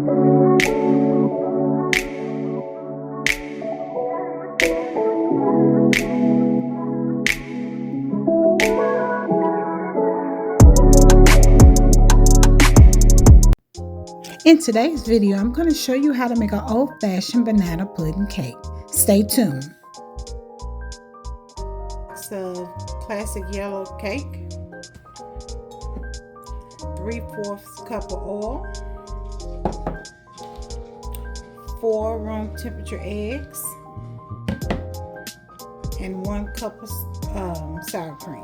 In today's video, I'm going to show you how to make an old-fashioned banana pudding cake. Stay tuned. So, classic yellow cake, 3/4 cup of oil, 4 room temperature eggs, and 1 cup of sour cream.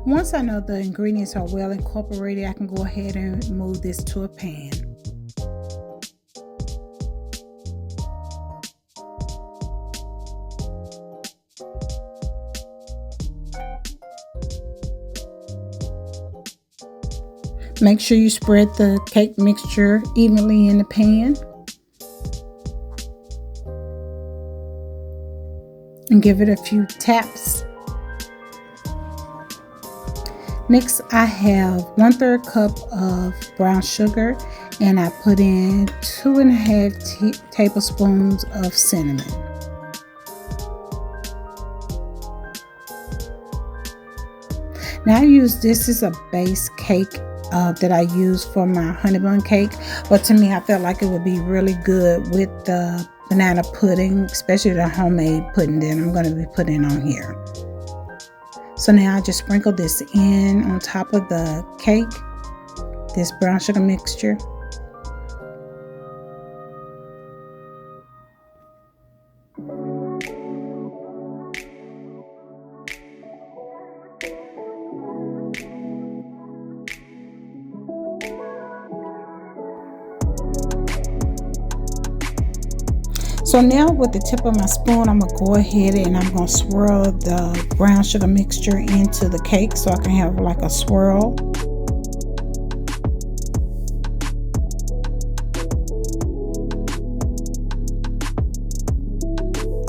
Once I know the ingredients are well incorporated, I can go ahead and move this to a pan. Make sure you spread the cake mixture evenly in the pan. And give it a few taps. Next, I have 1/3 cup of brown sugar, and I put in 2.5 tablespoons of cinnamon. Now I use this as a base cake that I use for my honey bun cake, but to me I felt like it would be really good with the banana pudding, especially the homemade pudding that I'm going to be putting on here. So now I just sprinkle this in on top of the cake, this brown sugar mixture. So now with the tip of my spoon, I'm going to go ahead and I'm going to swirl the brown sugar mixture into the cake so I can have like a swirl.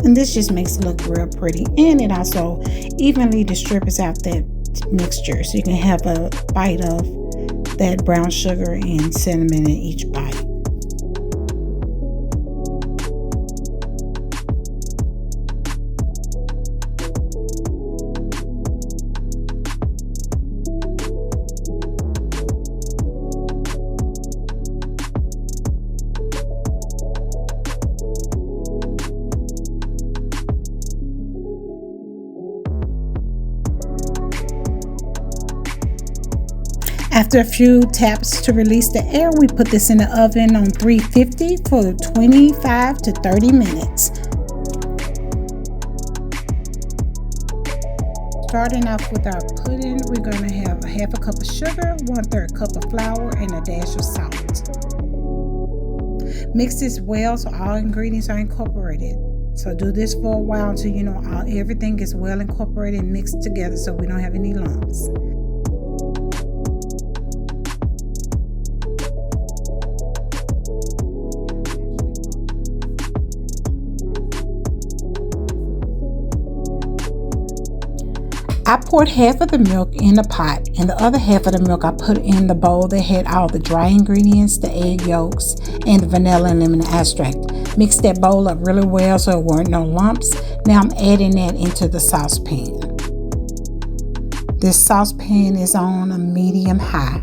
And this just makes it look real pretty. And it also evenly distributes out that mixture so you can have a bite of that brown sugar and cinnamon in each bite. After a few taps to release the air, we put this in the oven on 350 for 25 to 30 minutes. Starting off with our pudding, we're going to have 1/2 cup of sugar, 1/3 cup of flour, and a dash of salt. Mix this well so all ingredients are incorporated. So do this for a while until you know everything is well incorporated and mixed together so we don't have any lumps. I poured 1/2 of the milk in the pot, and the other 1/2 of the milk I put in the bowl that had all the dry ingredients, the egg yolks, and the vanilla and lemon extract. Mixed that bowl up really well so there weren't no lumps. Now I'm adding that into the saucepan. This saucepan is on a medium high.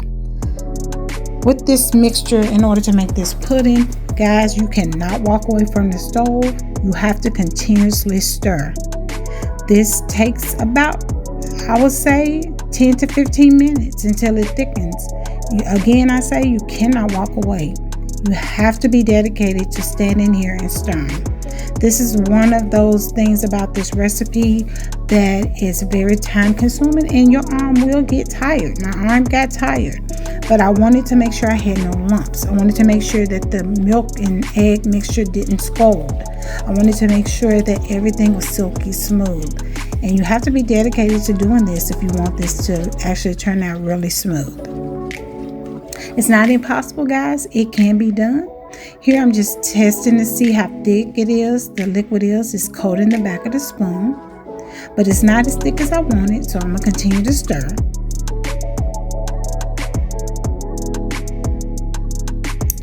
With this mixture, in order to make this pudding, guys, you cannot walk away from the stove. You have to continuously stir. This takes about, I would say, 10 to 15 minutes until it thickens. Again, I say you cannot walk away. You have to be dedicated to standing here and stirring. This is one of those things about this recipe that is very time consuming and your arm will get tired. My arm got tired, but I wanted to make sure I had no lumps. I wanted to make sure that the milk and egg mixture didn't scald. I wanted to make sure that everything was silky smooth. And you have to be dedicated to doing this if you want this to actually turn out really smooth. It's not impossible, guys. It can be done. Here I'm just testing to see how thick it is. The liquid is. It's coating the back of the spoon. But it's not as thick as I wanted, so I'm going to continue to stir.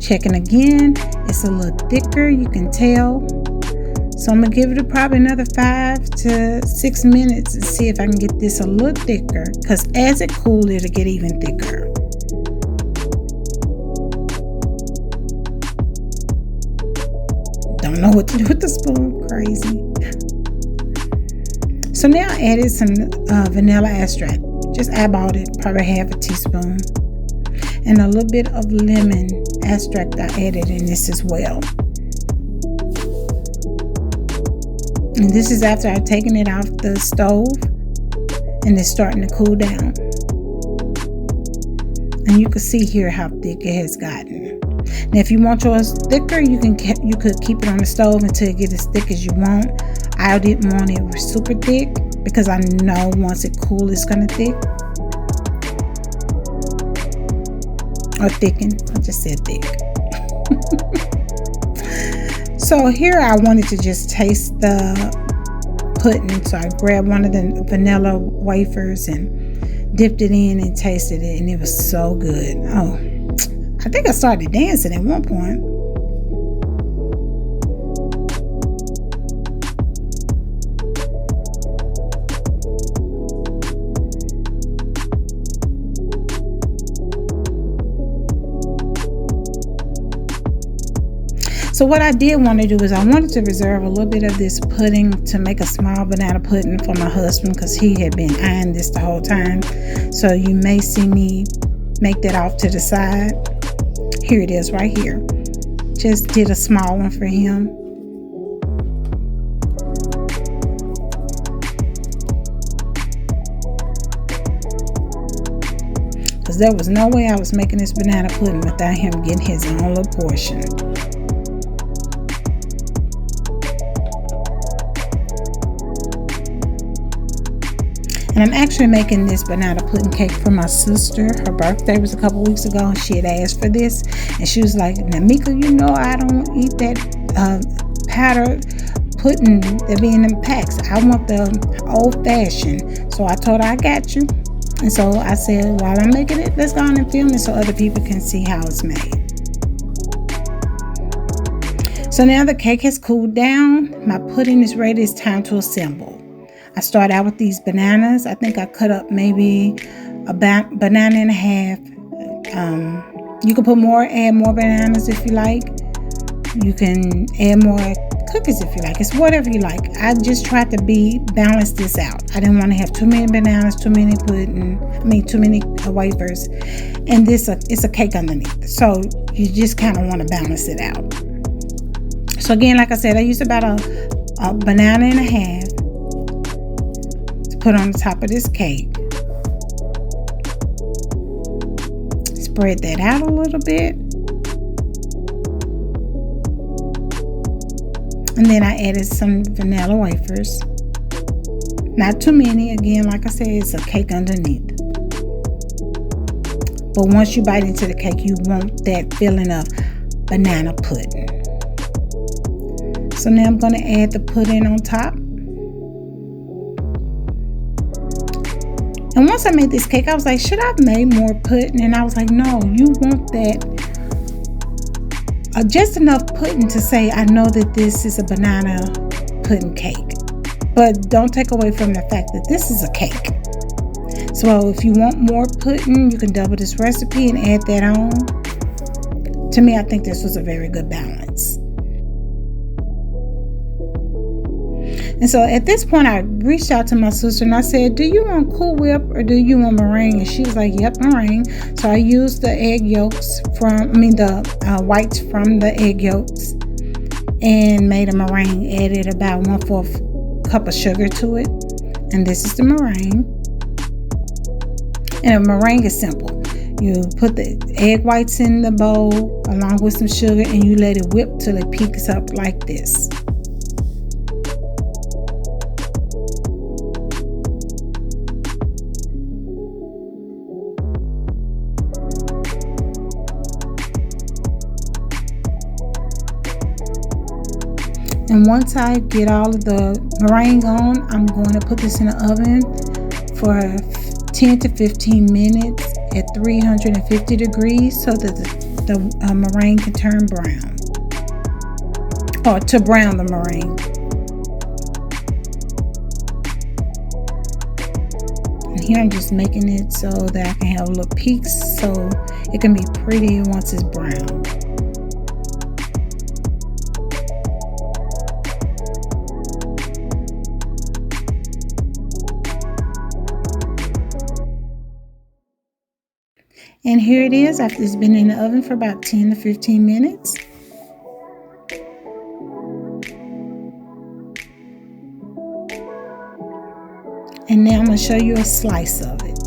Checking again. It's a little thicker, you can tell. So I'm going to give it probably another 5 to 6 minutes and see if I can get this a little thicker. Because as it cools, it'll get even thicker. Don't know what to do with the spoon. Crazy. So now I added some vanilla extract. Just eyeballed it, probably 1/2 teaspoon. And a little bit of lemon extract I added in this as well. And this is after I've taken it off the stove and it's starting to cool down. And you can see here how thick it has gotten. Now if you want yours thicker, you could keep it on the stove until it gets as thick as you want. I didn't want it super thick because I know once it cools it's gonna thick. Or thicken. I just said thick. So here I wanted to just taste the pudding. So I grabbed one of the vanilla wafers and dipped it in and tasted it, and it was so good. Oh, I think I started dancing at one point. So what I did want to do is I wanted to reserve a little bit of this pudding to make a small banana pudding for my husband because he had been eyeing this the whole time. So you may see me make that off to the side. Here it is right here. Just did a small one for him. Because there was no way I was making this banana pudding without him getting his own little portion. And I'm actually making this banana pudding cake for my sister. Her birthday was a couple weeks ago and she had asked for this. And she was like, now Mika, you know I don't eat that powdered pudding that be in them packs. I want the old fashioned. So I told her I got you. And so I said, while I'm making it, let's go on and film it so other people can see how it's made. So now the cake has cooled down. My pudding is ready. It's time to assemble. I start out with these bananas. I think I cut up maybe a banana and a half. You can add more bananas if you like. You can add more cookies if you like. It's whatever you like. I just tried to balance this out. I didn't want to have too many bananas, too many wafers. And it's a cake underneath. So you just kind of want to balance it out. So again, like I said, I used about a banana and a half. put on the top of this cake. Spread that out a little bit. And then I added some vanilla wafers. Not too many. Again, like I said, it's a cake underneath. But once you bite into the cake, you want that feeling of banana pudding. So now I'm going to add the pudding on top. And once I made this cake, I was like, should I have made more pudding? And I was like, no, you want that just enough pudding to say, I know that this is a banana pudding cake. But don't take away from the fact that this is a cake. So if you want more pudding, you can double this recipe and add that on. To me, I think this was a very good balance. And so at this point, I reached out to my sister and I said, do you want Cool Whip or do you want meringue? And she was like, yep, meringue. So I used the egg yolks the whites from the egg yolks and made a meringue, added about 1/4 cup of sugar to it. And this is the meringue. And a meringue is simple. You put the egg whites in the bowl along with some sugar and you let it whip till it peaks up like this. And once I get all of the meringue on, I'm going to put this in the oven for 10 to 15 minutes at 350 degrees so that the meringue can turn brown, or to brown the meringue. And here I'm just making it so that I can have little peaks so it can be pretty once it's brown. And here it is after it's been in the oven for about 10 to 15 minutes. And now I'm going to show you a slice of it.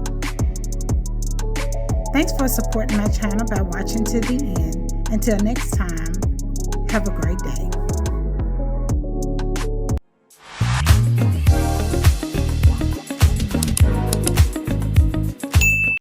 Thanks for supporting my channel by watching to the end. Until next time, have a great day.